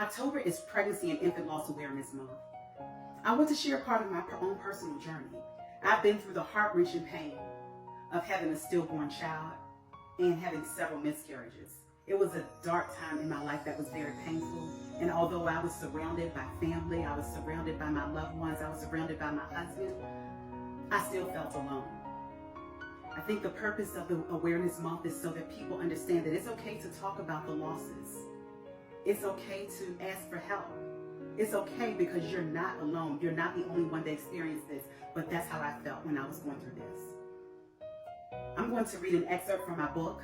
October is Pregnancy and Infant Loss Awareness Month. I want to share part of my own personal journey. I've been through the heart-wrenching pain of having a stillborn child and having several miscarriages. It was a dark time in my life that was very painful. And although I was surrounded by family, I was surrounded by my loved ones, I was surrounded by my husband, I still felt alone. I think the purpose of the Awareness Month is so that people understand that it's okay to talk about the losses. It's okay to ask for help. It's okay because you're not alone. You're not the only one that experienced this, but that's how I felt when I was going through this. I'm going to read an excerpt from my book,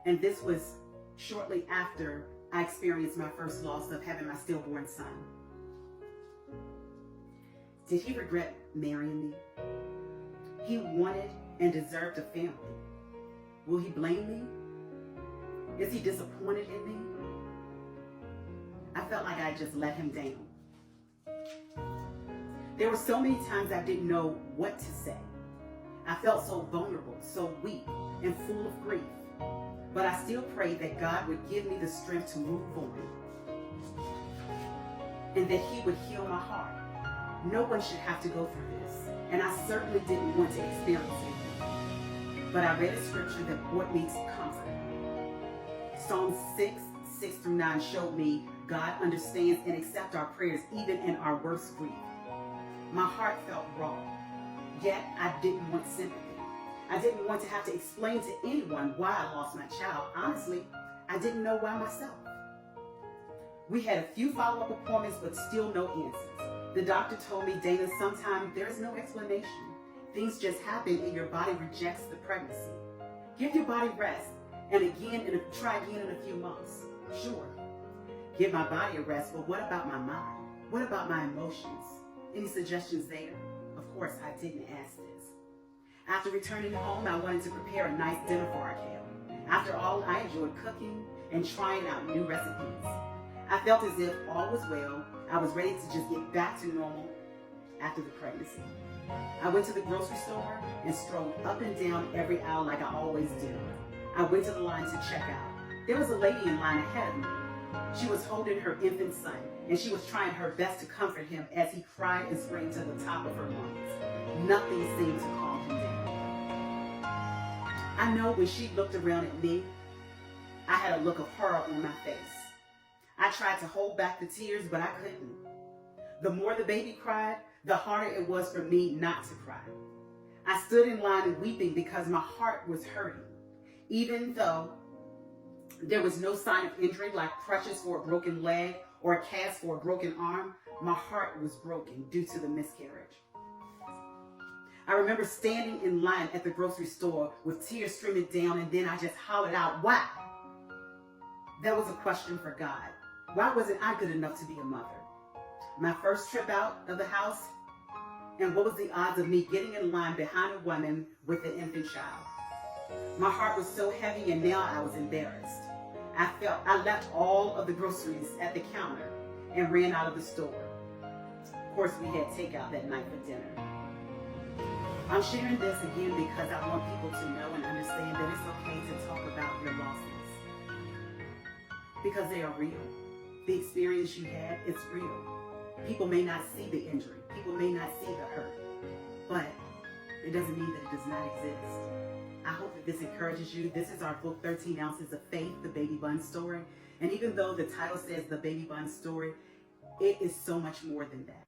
and this was shortly after I experienced my first loss of having my stillborn son. Did he regret marrying me? He wanted and deserved a family. Will he blame me? Is he disappointed in me? I felt like I just let him down. There were so many times I didn't know what to say. I felt so vulnerable, so weak, and full of grief. But I still prayed that God would give me the strength to move on and that he would heal my heart. No one should have to go through this, and I certainly didn't want to experience it. But I read a scripture that brought me comfort. Psalm 6:6-9 showed me God understands and accepts our prayers even in our worst grief. My heart felt raw, yet I didn't want sympathy. I didn't want to have to explain to anyone why I lost my child. Honestly, I didn't know why myself. We had a few follow-up appointments, but still no answers. The doctor told me, Dana, sometimes there's no explanation. Things just happen and your body rejects the pregnancy. Give your body rest and try again in a few months. Sure, give my body a rest, but what about my mind? What about my emotions? Any suggestions there? Of course, I didn't ask this. After returning home, I wanted to prepare a nice dinner for our kid. After all, I enjoyed cooking and trying out new recipes. I felt as if all was well. I was ready to just get back to normal after the pregnancy. I went to the grocery store and strolled up and down every aisle like I always do. I went to the line to check out. There was a lady in line ahead of me. She was holding her infant son, and she was trying her best to comfort him as he cried and screamed to the top of her lungs. Nothing seemed to calm him down. I know when she looked around at me, I had a look of horror on my face. I tried to hold back the tears, but I couldn't. The more the baby cried, the harder it was for me not to cry. I stood in line weeping because my heart was hurting. Even though there was no sign of injury like crutches for a broken leg or a cast for a broken arm, my heart was broken due to the miscarriage. I remember standing in line at the grocery store with tears streaming down, and then I just hollered out, "Why?" That was a question for God. Why wasn't I good enough to be a mother? My first trip out of the house, and what was the odds of me getting in line behind a woman with an infant child? My heart was so heavy, and now I was embarrassed. I left all of the groceries at the counter and ran out of the store. Of course, we had takeout that night for dinner. I'm sharing this again because I want people to know and understand that it's okay to talk about your losses. Because they are real. The experience you had, it's real. People may not see the injury. People may not see the hurt. But it doesn't mean that it does not exist. I hope that this encourages you. This is our book, 13 Ounces of Faith, the BabyBuns story. And even though the title says the BabyBuns story, it is so much more than that.